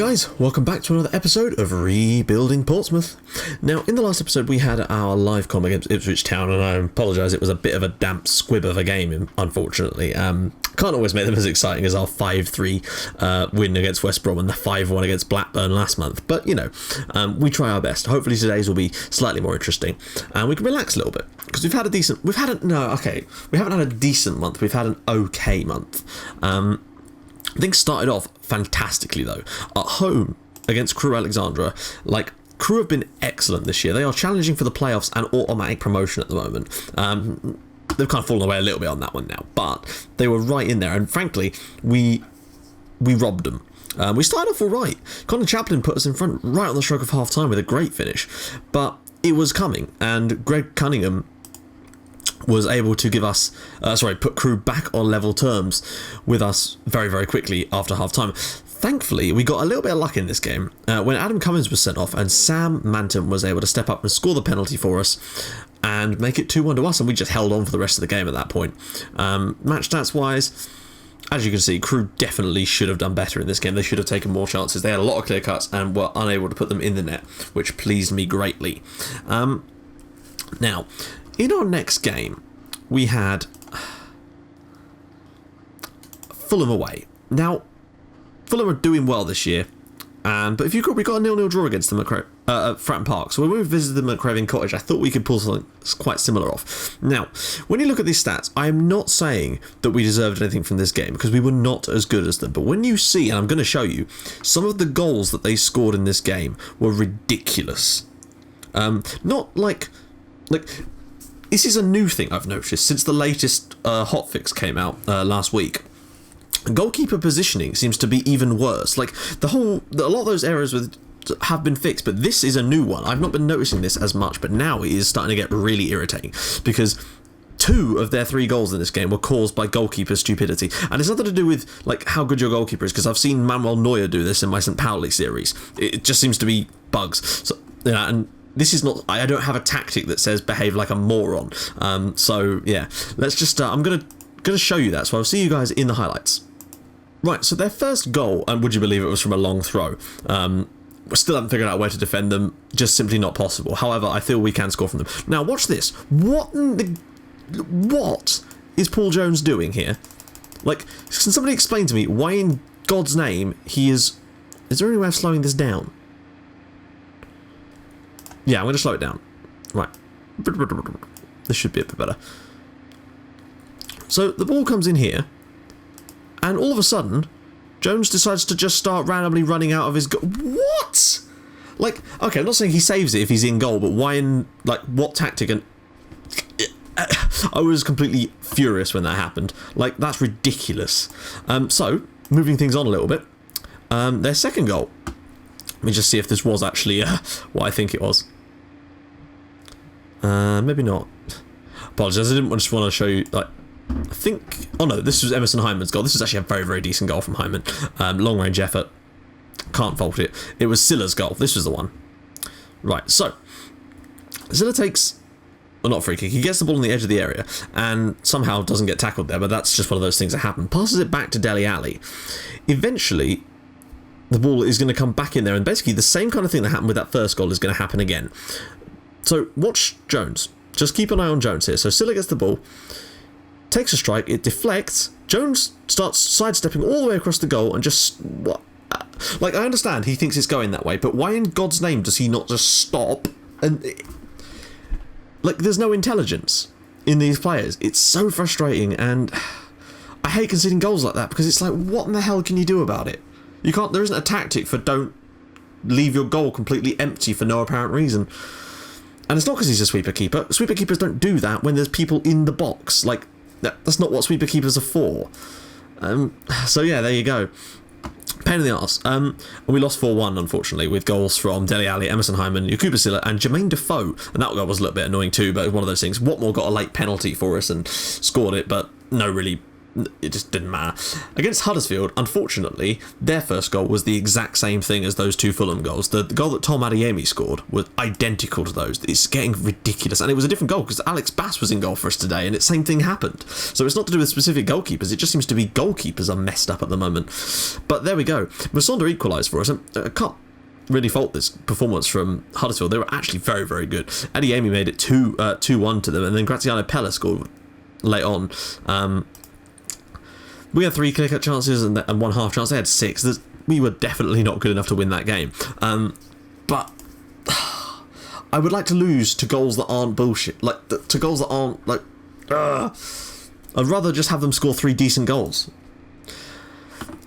guys, welcome back to another episode of Rebuilding Portsmouth. Now, in the last episode we had our live comm against Ipswich Town, and I apologise, it was a bit of a damp squib of a game, unfortunately. Can't always make them as exciting as our 5-3 win against West Brom and the 5-1 against Blackburn last month, but you know, we try our best. Hopefully today's will be slightly more interesting, and we can relax a little bit, because we haven't had a decent month, we've had an okay month. Things started off fantastically though. At home against Crewe Alexandra, Crewe have been excellent this year. They are challenging for the playoffs and automatic promotion at the moment. They've kind of fallen away a little bit on that one now, but they were right in there, and frankly, we robbed them. We started off all right. Colin Chaplin put us in front right on the stroke of half time with a great finish, but it was coming, and Greg Cunningham was able to give us, put Crewe back on level terms with us very, very quickly after half time. Thankfully, we got a little bit of luck in this game when Adam Cummins was sent off and Sam Manton was able to step up and score the penalty for us and make it 2-1 to us, and we just held on for the rest of the game at that point. Match stats wise, as you can see, Crewe definitely should have done better in this game. They should have taken more chances. They had a lot of clear cuts and were unable to put them in the net, which pleased me greatly. Now, in our next game, we had Fulham away. Now, Fulham are doing well this year, but if you could, we got a 0-0 draw against them at Fratton Park. So when we visited them at Craven Cottage, I thought we could pull something quite similar off. Now, when you look at these stats, I am not saying that we deserved anything from this game, because we were not as good as them. But when you see, and I'm going to show you, some of the goals that they scored in this game were ridiculous. Not like this is a new thing I've noticed since the latest hotfix came out last week. Goalkeeper positioning seems to be even worse. A lot of those errors have been fixed, but this is a new one. I've not been noticing this as much, but now it is starting to get really irritating, because 2 of their 3 goals in this game were caused by goalkeeper stupidity, and it's nothing to do with how good your goalkeeper is, because I've seen Manuel Neuer do this in my St. Pauli series. It just seems to be bugs. So, and this is not, I don't have a tactic that says behave like a moron. So yeah, let's just, I'm gonna show you that. So I'll see you guys in the highlights. Right, so their first goal, and would you believe it was from a long throw. We still haven't figured out where to defend them, just simply not possible. However, I feel we can score from them. Now watch this. What is Paul Jones doing here? Can somebody explain to me why in God's name he is there any way of slowing this down? Yeah, I'm going to slow it down. Right. This should be a bit better. So the ball comes in here, and all of a sudden, Jones decides to just start randomly running out of his goal. What? Okay, I'm not saying he saves it if he's in goal, but why in, what tactic? And I was completely furious when that happened. That's ridiculous. So, moving things on a little bit, their second goal. Let me just see if this was actually what I think it was. Maybe not. Apologies, I didn't just want to show you, I think... Oh no, this was Emerson Hyman's goal. This was actually a very, very decent goal from Hyman. Long-range effort. Can't fault it. It was Silla's goal. This was the one. Right, so... Silla takes... Well, not free kick. He gets the ball on the edge of the area and somehow doesn't get tackled there, but that's just one of those things that happen. Passes it back to Dele Alli. Eventually, the ball is going to come back in there, and basically the same kind of thing that happened with that first goal is going to happen again. So watch Jones. Just keep an eye on Jones here. So Silla gets the ball, takes a strike, it deflects, Jones starts sidestepping all the way across the goal and just... I understand he thinks it's going that way, but why in God's name does he not just stop? And there's no intelligence in these players. It's so frustrating, and I hate conceding goals like that, because it's what in the hell can you do about it? You can't. There isn't a tactic for don't leave your goal completely empty for no apparent reason. And it's not because he's a sweeper keeper. Sweeper keepers don't do that when there's people in the box. That's not what sweeper keepers are for. So yeah, there you go. Pain in the arse. And we lost 4-1, unfortunately, with goals from Dele Alli, Emerson Hyman, Yakuba Silla, and Jermaine Defoe. And that goal was a little bit annoying too, but it was one of those things. Watmore got a late penalty for us and scored it, but no really it just didn't matter. Against Huddersfield, unfortunately, their first goal was the exact same thing as those two Fulham goals. The goal that Tom Adeyemi scored was identical to those. It's getting ridiculous. And it was a different goal because Alex Bass was in goal for us today, and the same thing happened. So it's not to do with specific goalkeepers. It just seems to be goalkeepers are messed up at the moment. But there we go. Masonda equalised for us. And I can't really fault this performance from Huddersfield. They were actually very, very good. Adeyemi made it 2-1 to them, and then Graziano Pella scored late on. We had 3 clear-cut chances and 1 half chance. They had 6. We were definitely not good enough to win that game. But I would like to lose to goals that aren't bullshit. Like, to goals that aren't, like... I'd rather just have them score 3 decent goals.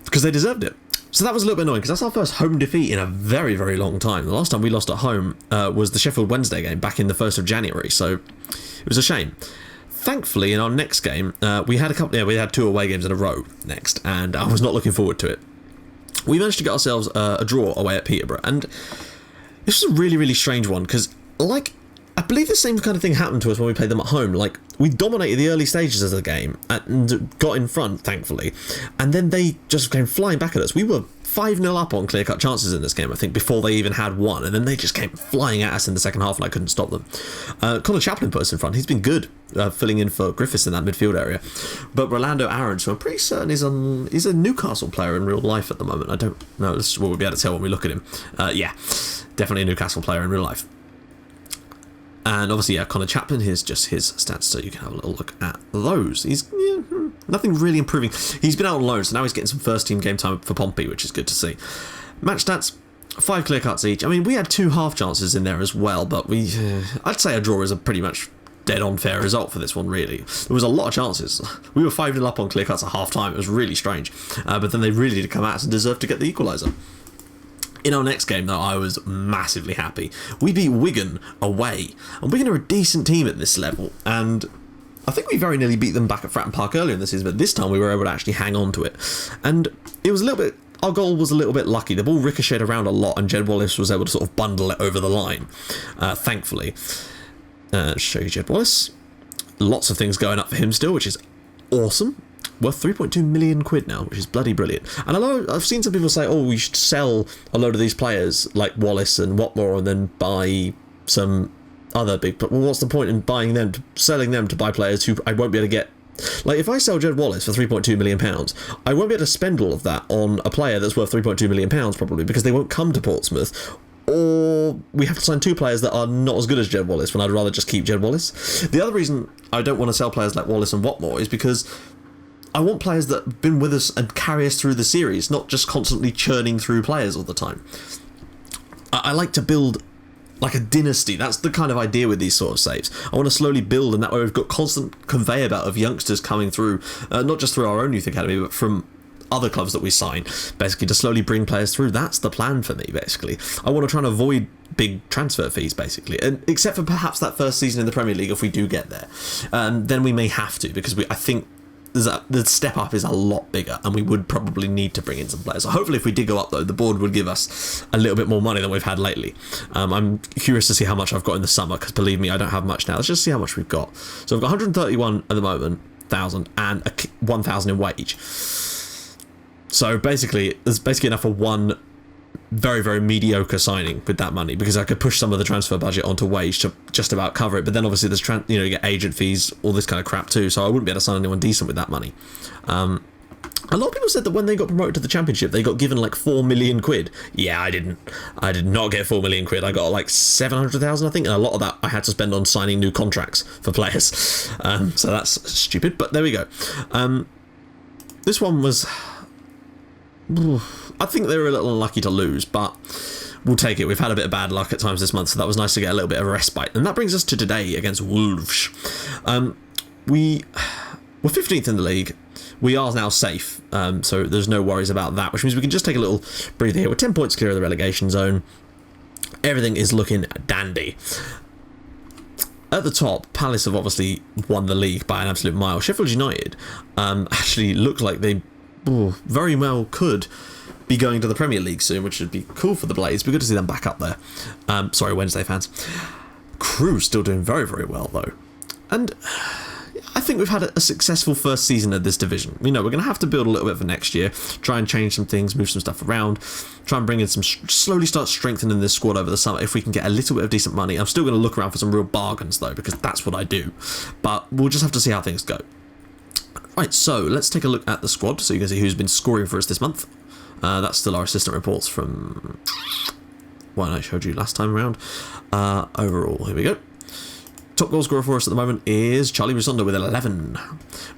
Because they deserved it. So that was a little bit annoying, because that's our first home defeat in a very, very long time. The last time we lost at home was the Sheffield Wednesday game back in the 1st of January. So it was a shame. Thankfully, in our next game, we had 2 away games in a row next, and I was not looking forward to it. We managed to get ourselves a draw away at Peterborough, and this was a really, really strange one, because, like, I believe the same kind of thing happened to us when we played them at home. Like, we dominated the early stages of the game and got in front, thankfully, and then they just came flying back at us. We were 5-0 up on clear-cut chances in this game, I think, before they even had one, and then they just came flying at us in the second half, and I couldn't stop them. Connor Chaplin put us in front. He's been good, filling in for Griffiths in that midfield area. But Rolando Aarons, who I'm pretty certain he's a Newcastle player in real life at the moment. I don't know. This is what we'll be able to tell when we look at him. Yeah, definitely a Newcastle player in real life. And obviously, yeah, Connor Chaplin, here's just his stats, so you can have a little look at those. He's nothing really improving. He's been out on loan, so now he's getting some first-team game time for Pompey, which is good to see. Match stats, 5 clear cuts each. I mean, we had 2 half chances in there as well, but I'd say a draw is a pretty much dead-on fair result for this one, really. There was a lot of chances. We were 5-0 up on clear cuts at half-time. It was really strange. But then they really did come at us and deserved to get the equaliser. In our next game, though, I was massively happy. We beat Wigan away, and Wigan are a decent team at this level, and I think we very nearly beat them back at Fratton Park earlier in the season, but this time we were able to actually hang on to it. And it was a little bit... Our goal was a little bit lucky. The ball ricocheted around a lot, and Jed Wallace was able to sort of bundle it over the line, thankfully. Show you Jed Wallace. Lots of things going up for him still, which is awesome. Worth 3.2 million quid now, which is bloody brilliant. And I know I've seen some people say, oh, we should sell a load of these players like Wallace and Watmore and then buy some other big... Well, what's the point in buying them, selling them to buy players who I won't be able to get... Like, if I sell Jed Wallace for £3.2 million, I won't be able to spend all of that on a player that's worth £3.2 million probably, because they won't come to Portsmouth. Or we have to sign 2 players that are not as good as Jed Wallace, when I'd rather just keep Jed Wallace. The other reason I don't want to sell players like Wallace and Watmore is because I want players that have been with us and carry us through the series, not just constantly churning through players all the time. I like to build like a dynasty. That's the kind of idea with these sort of saves. I want to slowly build, and that way we've got constant conveyor belt of youngsters coming through, not just through our own youth academy, but from other clubs that we sign, basically to slowly bring players through. That's the plan for me, basically. I want to try and avoid big transfer fees, basically, and except for perhaps that first season in the Premier League, if we do get there, then we may have to, because I think the step up is a lot bigger, and we would probably need to bring in some players. So hopefully, if we did go up, though, the board would give us a little bit more money than we've had lately. I'm curious to see how much I've got in the summer, because believe me, I don't have much now. Let's just see how much we've got. So I've got 131 at the moment, 1,000, and 1,000 in wage. So basically, there's basically enough for one very, very mediocre signing with that money, because I could push some of the transfer budget onto wage to just about cover it. But then obviously there's you get agent fees, all this kind of crap too. So I wouldn't be able to sign anyone decent with that money. A lot of people said that when they got promoted to the Championship, they got given like 4 million quid. Yeah, I didn't. I did not get 4 million quid. I got like 700,000, I think, and a lot of that I had to spend on signing new contracts for players. So that's stupid, but there we go. This one was... I think they were a little unlucky to lose, but we'll take it. We've had a bit of bad luck at times this month, so that was nice to get a little bit of a respite. And that brings us to today against Wolves. We were 15th in the league. We are now safe, so there's no worries about that, which means we can just take a little breather here. We're 10 points clear of the relegation zone. Everything is looking dandy. At the top, Palace have obviously won the league by an absolute mile. Sheffield United actually look like they very well could be going to the Premier League soon, which would be cool for the Blades. Be good to see them back up there. Sorry, Wednesday fans. Crew still doing very, very well, though. And I think we've had a successful first season of this division. We're going to have to build a little bit for next year, try and change some things, move some stuff around, try and bring in some, slowly start strengthening this squad over the summer if we can get a little bit of decent money. I'm still going to look around for some real bargains though, because that's what I do. But we'll just have to see how things go. Right, so let's take a look at the squad so you can see who's been scoring for us this month. That's still our assistant reports from what I showed you last time around. Overall, here we go. Top goal scorer for us at the moment is Charlie Musonda with 11.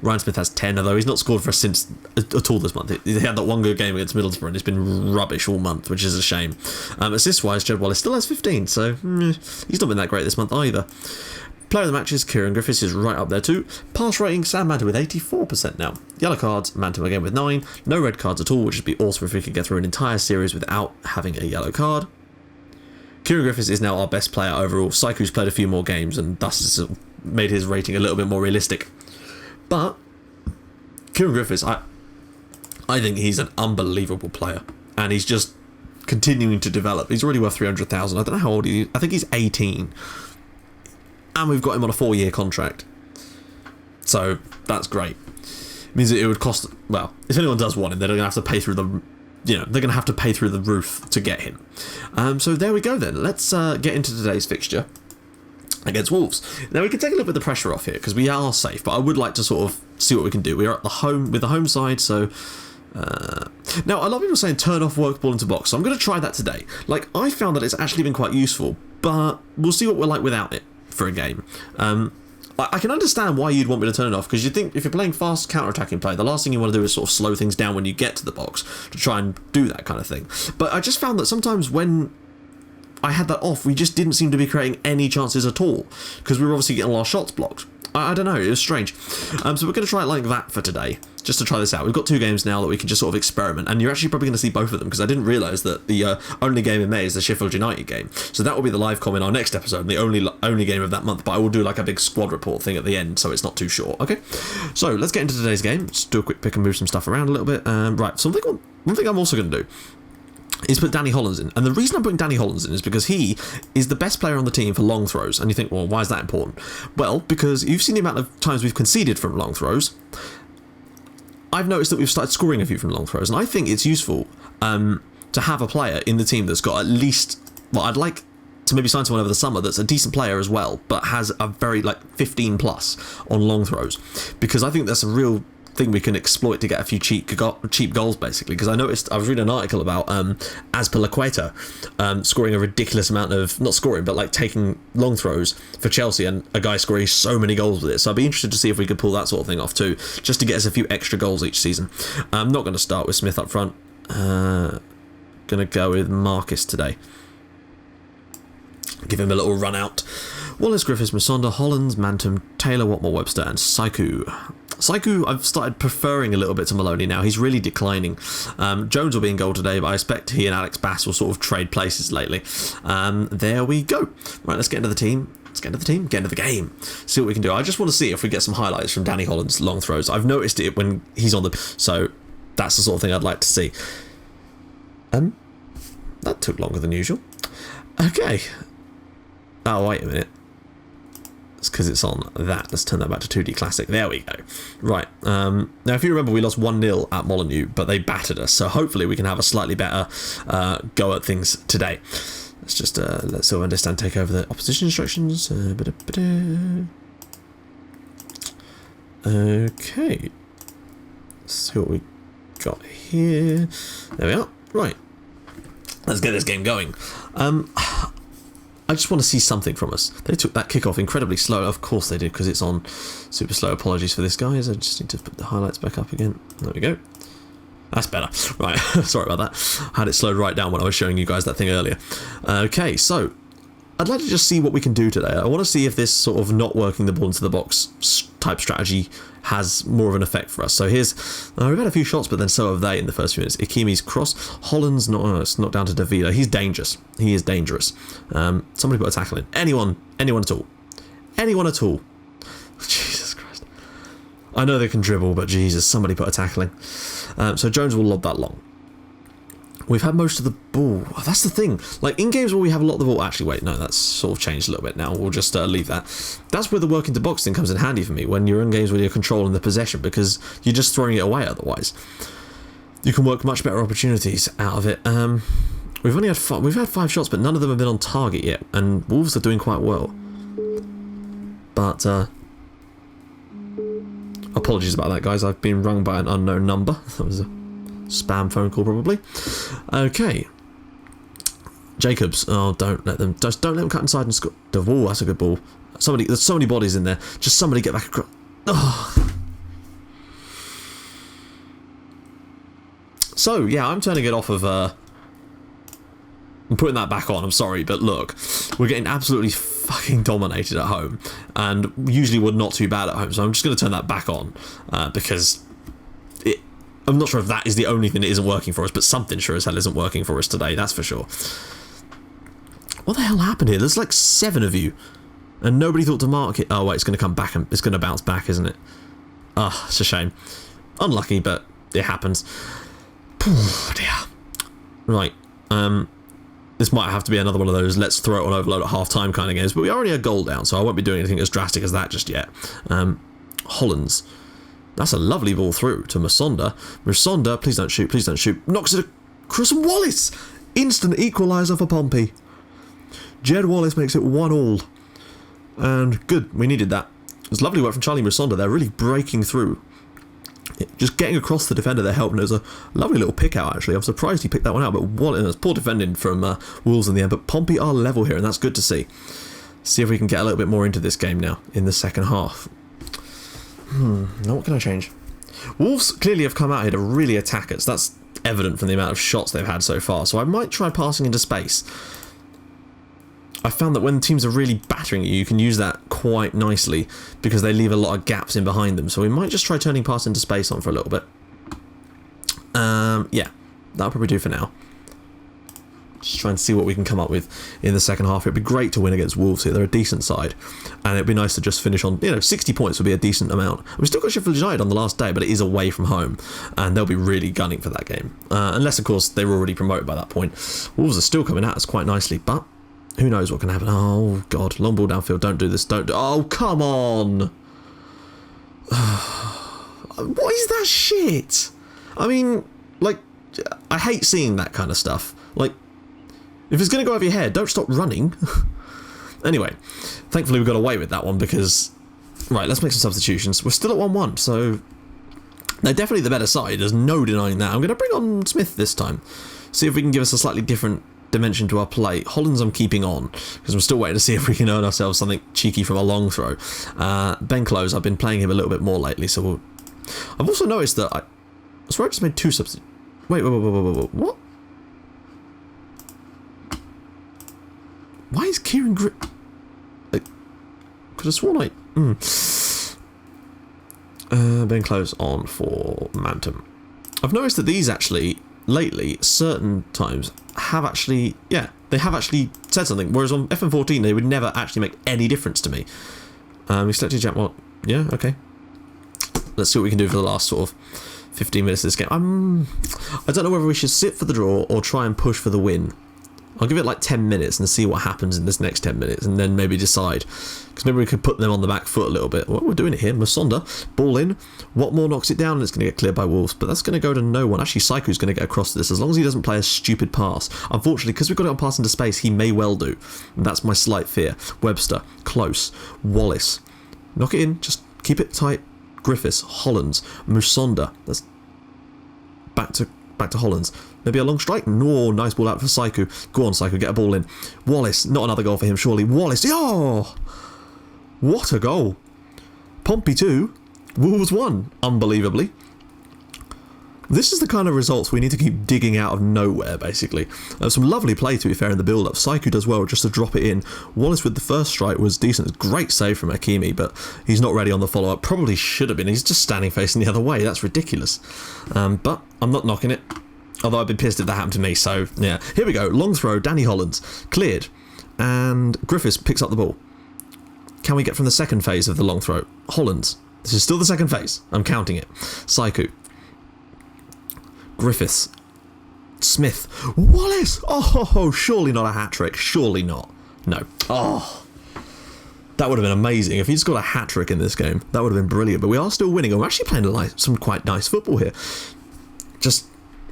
Ryan Smith has 10, although he's not scored for us since at all this month. He had that one good game against Middlesbrough and it's been rubbish all month, which is a shame. Assist-wise, Jed Wallace still has 15, so he's not been that great this month either. Player of the match is Kieran Griffiths, is right up there too. Pass rating, Sam Manta with 84% now. Yellow cards, Manta again with 9. No red cards at all, which would be awesome if we could get through an entire series without having a yellow card. Kieran Griffiths is now our best player overall. Saiku's played a few more games and thus has made his rating a little bit more realistic. But Kieran Griffiths, I think he's an unbelievable player. And he's just continuing to develop. He's already worth 300,000. I don't know how old he is. I think he's 18. And we've got him on a 4-year contract. So that's great. It means that it would cost, well, if anyone does want him, they're going to have to pay through the, they're going to have to pay through the roof to get him. So there we go then. Let's get into today's fixture against Wolves. Now we can take a little bit of the pressure off here because we are safe, but I would like to sort of see what we can do. We are at the home side, so now a lot of people are saying turn off work ball into box, so I'm going to try that today. Like, I found that it's actually been quite useful, but we'll see what we're like without it for a game. I can understand why you'd want me to turn it off, because you think if you're playing fast counter-attacking play, the last thing you want to do is sort of slow things down when you get to the box to try and do that kind of thing. But I just found that sometimes when I had that off, we just didn't seem to be creating any chances at all, because we were obviously getting a lot of shots blocked. I don't know, it was strange. So we're going to try it like that for today, just to try this out. We've got 2 games now that we can just sort of experiment, and you're actually probably going to see both of them, because I didn't realise that the only game in May is the Sheffield United game. So that will be the live com in our next episode, the only game of that month, but I will do like a big squad report thing at the end, so it's not too short, okay? So let's get into today's game. Let's do a quick pick and move some stuff around a little bit. Right, so one thing I'm also going to do is put Danny Hollands in. And the reason I'm putting Danny Hollands in is because he is the best player on the team for long throws. And you think, well, why is that important? Well, because you've seen the amount of times we've conceded from long throws. I've noticed that we've started scoring a few from long throws. And I think it's useful to have a player in the team that's got at least, well, I'd like to maybe sign someone over the summer that's a decent player as well, but has a very, 15 plus on long throws. Because I think that's a real thing we can exploit to get a few cheap goals, basically. Because I noticed, I was reading an article about Azpilicueta scoring a ridiculous amount of, not scoring, but taking long throws for Chelsea, and a guy scoring so many goals with it. So I'd be interested to see if we could pull that sort of thing off too, just to get us a few extra goals each season. I'm not going to start with Smith up front. Going to go with Marcus today. Give him a little run out. Wallace, Griffiths, Musonda, Hollands, Mantum, Taylor, Watmore, Webster, and Saiku. Saiku, I've started preferring a little bit to Maloney now. He's really declining. Jones will be in goal today, but I expect he and Alex Bass will sort of trade places lately. There we go. Right, let's get into the team. Get into the game. See what we can do. I just want to see if we get some highlights from Danny Holland's long throws. I've noticed it when he's on the... So that's the sort of thing I'd like to see. That took longer than usual. Okay. Oh, wait a minute. It's because it's on that. Let's turn that back to 2D Classic. There we go. Right. Now, if you remember, we lost 1-0 at Molineux, but they battered us. So hopefully we can have a slightly better go at things today. Let's just let Silver Understand take over the opposition instructions. Okay. Let's see what we got here. There we are. Right. Let's get this game going. I just want to see something from us. They took that kickoff incredibly slow. Of course they did, because it's on super slow. Apologies for this, guys. I just need to put the highlights back up again. There we go. That's better. Right, sorry about that. I had it slowed right down when I was showing you guys that thing earlier. Okay, so I'd like to just see what we can do today. I want to see if this sort of not working the ball into the box type strategy has more of an effect for us. So here's, we've had a few shots, but then so have they in the first few minutes. Ikimi's cross. Holland's it's not down to Davila. He's dangerous. He is dangerous. Somebody put a tackle in. Anyone at all. Anyone at all. Jesus Christ. I know they can dribble, but Jesus, somebody put a tackle in. So Jones will lob that long. We've had most of the ball. Oh, that's the thing. Like, in games where we have a lot of the ball... Actually, wait, no, that's sort of changed a little bit now. We'll just leave that. That's where the work into box thing comes in handy for me, when you're in games where you're controlling the possession, because you're just throwing it away otherwise. You can work much better opportunities out of it. We've only had five shots, but none of them have been on target yet, and Wolves are doing quite well. But, apologies about that, guys. I've been rung by an unknown number. That was a spam phone call, probably. Okay. Jacobs. Oh, don't let them cut inside and score. Oh, that's a good ball. There's so many bodies in there. Just somebody get back across. Oh. So, yeah, I'm turning it off of, I'm putting that back on, I'm sorry, but look, we're getting absolutely fucking dominated at home, and usually we're not too bad at home, so I'm just going to turn that back on, because I'm not sure if that is the only thing that isn't working for us, but something sure as hell isn't working for us today, that's for sure. What the hell happened here? There's like 7 of you, and nobody thought to mark it. Oh wait, it's going to come back, and it's going to bounce back, isn't it? Ah, it's a shame. Unlucky, but it happens. Oh dear. Right, this might have to be another one of those let's throw it on overload at half-time kind of games, but we are already a goal down, so I won't be doing anything as drastic as that just yet. Hollands. That's a lovely ball through to Musonda. Musonda, please don't shoot. Knocks it across, and Wallace! Instant equaliser for Pompey. Jed Wallace makes it 1-1. And good, we needed that. It was lovely work from Charlie Musonda there, really breaking through. Just getting across the defender there helped, and it was a lovely little pick out actually. I'm surprised he picked that one out, but Wallace, it was poor defending from Wolves in the end, but Pompey are level here, and that's good to see. See if we can get a little bit more into this game now in the second half. Now what can I change? Wolves clearly have come out here to really attack us. That's evident from the amount of shots they've had so far, so I might try passing into space. I found that when teams are really battering you, you can use that quite nicely because they leave a lot of gaps in behind them. So we might just try turning pass into space on for a little bit. Yeah, that'll probably do for now. Just try and see what we can come up with in the second half. It'd be great to win against Wolves here. They're a decent side. And it'd be nice to just finish on, 60 points would be a decent amount. We've still got Sheffield United on the last day, but it is away from home. And they'll be really gunning for that game. Unless, of course, they were already promoted by that point. Wolves are still coming at us quite nicely, but who knows what can happen. Oh, God. Long ball downfield. Don't do this. Oh, come on. What is that shit? I mean, like, I hate seeing that kind of stuff. Like, if it's going to go over your head, don't stop running. Anyway, thankfully we got away with that one because... Right, let's make some substitutions. We're still at 1-1, so... They're definitely the better side. There's no denying that. I'm going to bring on Smith this time. See if we can give us a slightly different dimension to our play. Hollands I'm keeping on because I'm still waiting to see if we can earn ourselves something cheeky from a long throw. Ben Close, I've been playing him a little bit more lately, so we'll... I've also noticed that I swear I just made 2 substitutions. Wait, what? Why is Kieran Grip... Could have sworn I... Ben Close on for Mantum. I've noticed that these actually, lately, certain times, have actually... Yeah, they have actually said something, whereas on FM14 they would never actually make any difference to me. We selected Jack... Well, yeah, okay. Let's see what we can do for the last sort of 15 minutes of this game. I don't know whether we should sit for the draw or try and push for the win. I'll give it like 10 minutes and see what happens in this next 10 minutes and then maybe decide. Because maybe we could put them on the back foot a little bit. Well, we're doing it here. Musonda, ball in. Watmore knocks it down and it's going to get cleared by Wolves. But that's going to go to no one. Actually, Saiku's going to get across to this as long as he doesn't play a stupid pass. Unfortunately, because we've got it on pass into space, he may well do. And that's my slight fear. Webster, Close, Wallace. Knock it in. Just keep it tight. Griffiths, Hollands, Musonda. That's back to Hollands. Maybe a long strike. No, nice ball out for Saiku. Go on, Saiku, get a ball in. Wallace, not another goal for him, surely. Wallace, oh! What a goal. Pompey 2, Wolves 1, unbelievably. This is the kind of results we need to keep digging out of nowhere, basically. Some lovely play, to be fair, in the build-up. Saiku does well just to drop it in. Wallace with the first strike was decent. Great save from Akimi, but he's not ready on the follow-up. Probably should have been. He's just standing facing the other way. That's ridiculous. But I'm not knocking it. Although I'd be pissed if that happened to me, so yeah. Here we go. Long throw, Danny Hollands. Cleared. And Griffiths picks up the ball. Can we get from the second phase of the long throw? Hollands. This is still the second phase. I'm counting it. Saiku. Griffiths. Smith. Wallace! Oh, surely not a hat-trick. Surely not. No. Oh, that would have been amazing. If he'd scored a hat-trick in this game, that would have been brilliant. But we are still winning, and we're actually playing some quite nice football here.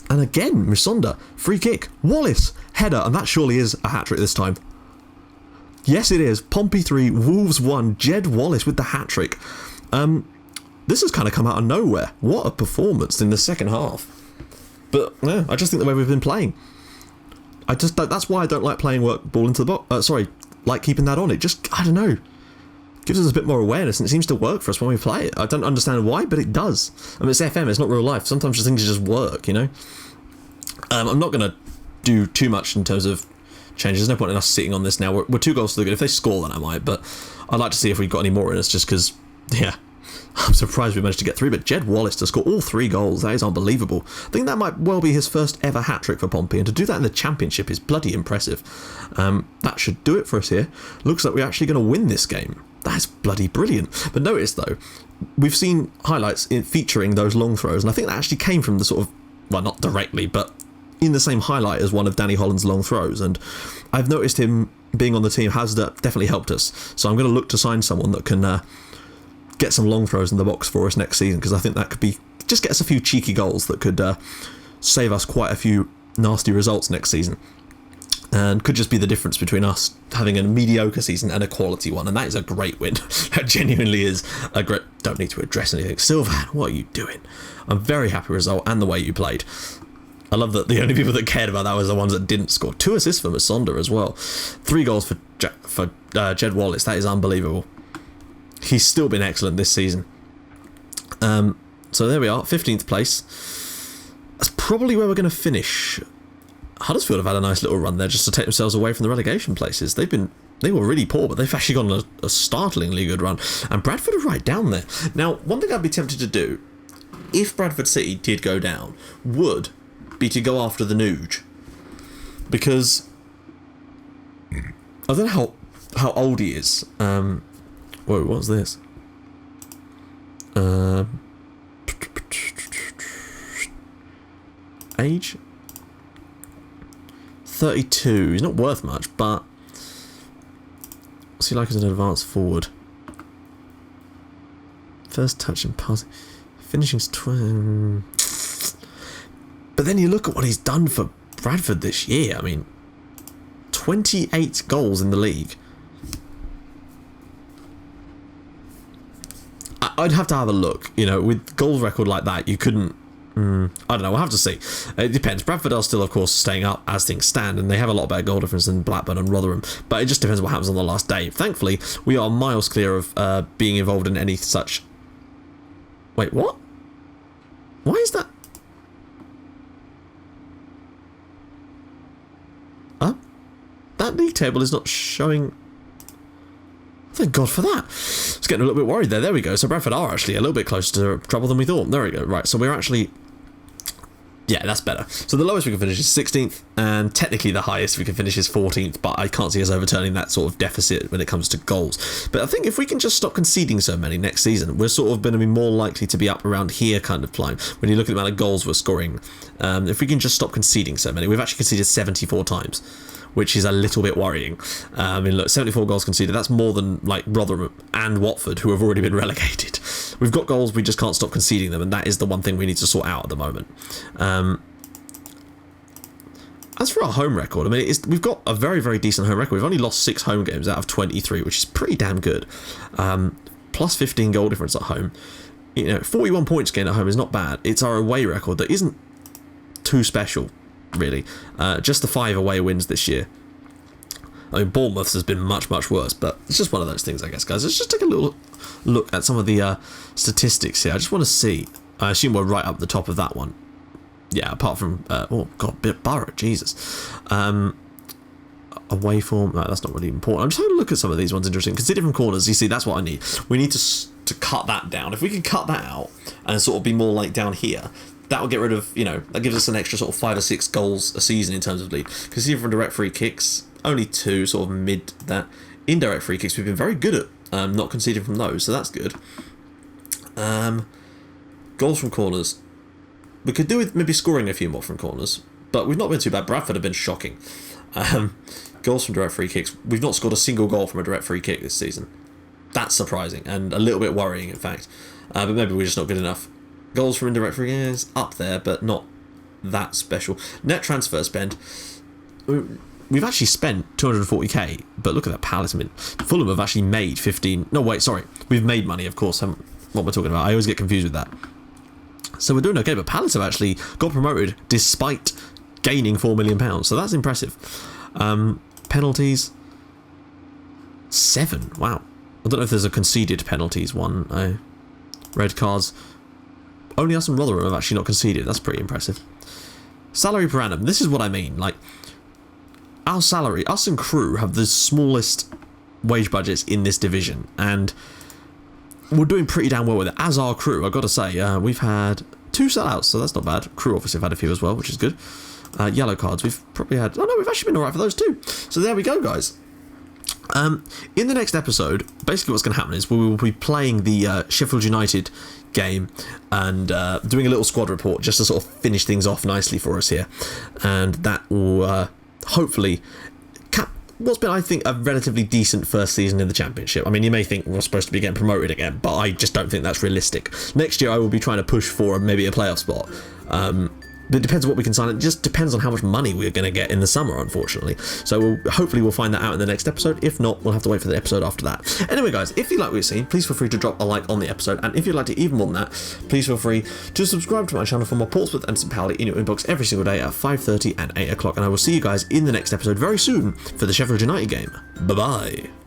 And again, Musonda, free kick. Wallace, header, and that surely is a hat-trick this time. Yes, it is. Pompey 3, Wolves 1, Jed Wallace with the hat-trick. This has kind of come out of nowhere. What a performance in the second half. But, yeah, I just think the way we've been playing. That's why I don't like playing work ball into the box. Like keeping that on. It just, I don't know, gives us a bit more awareness, and it seems to work for us when we play it. I don't understand why, but it does. I mean, it's FM, it's not real life. Sometimes just things just work, you know? I'm not going to do too much in terms of changes. There's no point in us sitting on this now. We're 2 goals to the good. If they score, then I might, but I'd like to see if we've got any more in us, just because, yeah, I'm surprised we managed to get 3, but Jed Wallace to score all 3 goals, that is unbelievable. I think that might well be his first ever hat-trick for Pompey, and to do that in the Championship is bloody impressive. That should do it for us here. Looks like we're actually going to win this game. That's bloody brilliant. But notice, though, we've seen highlights featuring those long throws, and I think that actually came from the sort of, well, not directly, but in the same highlight as one of Danny Holland's long throws, and I've noticed him being on the team has definitely helped us. So I'm going to look to sign someone that can get some long throws in the box for us next season, because I think that could be just get us a few cheeky goals that could save us quite a few nasty results next season, and could just be the difference between us having a mediocre season and a quality one, and that is a great win. That genuinely is a great. Don't need to address anything. Sylvan, what are you doing? I'm very happy with the result and the way you played. I love that the only people that cared about that was the ones that didn't score. 2 assists for Musonda as well. 3 goals for Jed Wallace. That is unbelievable. He's still been excellent this season. So there we are, 15th place. That's probably where we're going to finish. Huddersfield have had a nice little run there just to take themselves away from the relegation places. They were really poor, but they've actually gone on a startlingly good run. And Bradford are right down there. Now, one thing I'd be tempted to do, if Bradford City did go down, would be to go after the Nuge, because I don't know how old he is. Whoa, what's this? Age 32. He's not worth much, but what's he like as an advanced forward? First touch and passing, finishing's 20. But then you look at what he's done for Bradford this year. I mean, 28 goals in the league. I'd have to have a look. You know, with goals record like that, you couldn't. I don't know. We'll have to see. It depends. Bradford are still, of course, staying up as things stand, and they have a lot better goal difference than Blackburn and Rotherham. But it just depends what happens on the last day. Thankfully, we are miles clear of being involved in any such. Wait, what? Why is that? That league table is not showing. Thank God for that. I was getting a little bit worried there. There we go. So Bradford are actually a little bit closer to trouble than we thought. There we go. Right, so we're actually. Yeah, that's better. So the lowest we can finish is 16th, and technically the highest we can finish is 14th, but I can't see us overturning that sort of deficit when it comes to goals. But I think if we can just stop conceding so many next season, we're sort of going to be more likely to be up around here kind of climb. When you look at the amount of goals we're scoring, if we can just stop conceding so many, we've actually conceded 74 times. Which is a little bit worrying. I mean, look, 74 goals conceded. That's more than like Rotherham and Watford, who have already been relegated. We've got goals, we just can't stop conceding them, and that is the one thing we need to sort out at the moment. As for our home record, I mean, we've got a very, very decent home record. We've only lost 6 home games out of 23, which is pretty damn good. Plus 15 goal difference at home. You know, 41 points gained at home is not bad. It's our away record that isn't too special, really. Just the 5 away wins this year. I mean, Bournemouth has been much, much worse, but it's just one of those things, I guess, guys. Let's just take a little look at some of the statistics here. I just want to see. I assume we're right up the top of that one. Yeah, apart from... oh, God, Borough, Jesus. Away form, no, that's not really important. I'm just having a look at some of these ones interesting. Conceded from corners, you see, that's what I need. We need to cut that down. If we can cut that out and sort of be more like down here, that will get rid of, you know, that gives us an extra sort of 5 or 6 goals a season in terms of league. Conceded from direct free kicks, only 2, sort of mid that. Indirect free kicks, we've been very good at not conceding from those, so that's good. Goals from corners. We could do with maybe scoring a few more from corners, but we've not been too bad. Bradford have been shocking. Goals from direct free kicks. We've not scored a single goal from a direct free kick this season. That's surprising and a little bit worrying, in fact. But maybe we're just not good enough. Goals from indirect free kicks up there, but not that special. Net transfer spend. We've actually spent 240k, but look at that Palace. I mean, Fulham have actually made 15. No, wait, sorry. We've made money, of course. What we're talking about. I always get confused with that. So we're doing okay, but Palace have actually got promoted despite gaining £4 million. So that's impressive. Penalties. 7. Wow. I don't know if there's a conceded penalties one. Red cards. Only us and Rotherham have actually not conceded. That's pretty impressive. Salary per annum. This is what I mean. Like, our salary, us and Crew have the smallest wage budgets in this division, and we're doing pretty damn well with it. As our Crew, I've got to say, we've had 2 sellouts, so that's not bad. Crew obviously have had a few as well, which is good. Yellow cards, we've probably had... Oh no, we've actually been alright for those too. So there we go, guys. In the next episode, basically what's going to happen is we will be playing the Sheffield United game and doing a little squad report just to sort of finish things off nicely for us here. And that will hopefully cap what's been, I think, a relatively decent first season in the Championship. I mean, you may think we're supposed to be getting promoted again, but I just don't think that's realistic. Next year I will be trying to push for maybe a playoff spot. But it depends on what we can sign. It just depends on how much money we're going to get in the summer, unfortunately. So hopefully we'll find that out in the next episode. If not, we'll have to wait for the episode after that. Anyway, guys, if you like what you've seen, please feel free to drop a like on the episode. And if you'd like to even more than that, please feel free to subscribe to my channel for more Portsmouth and St. Pauli in your inbox every single day at 5:30 and 8 o'clock. And I will see you guys in the next episode very soon for the Sheffield United game. Bye-bye.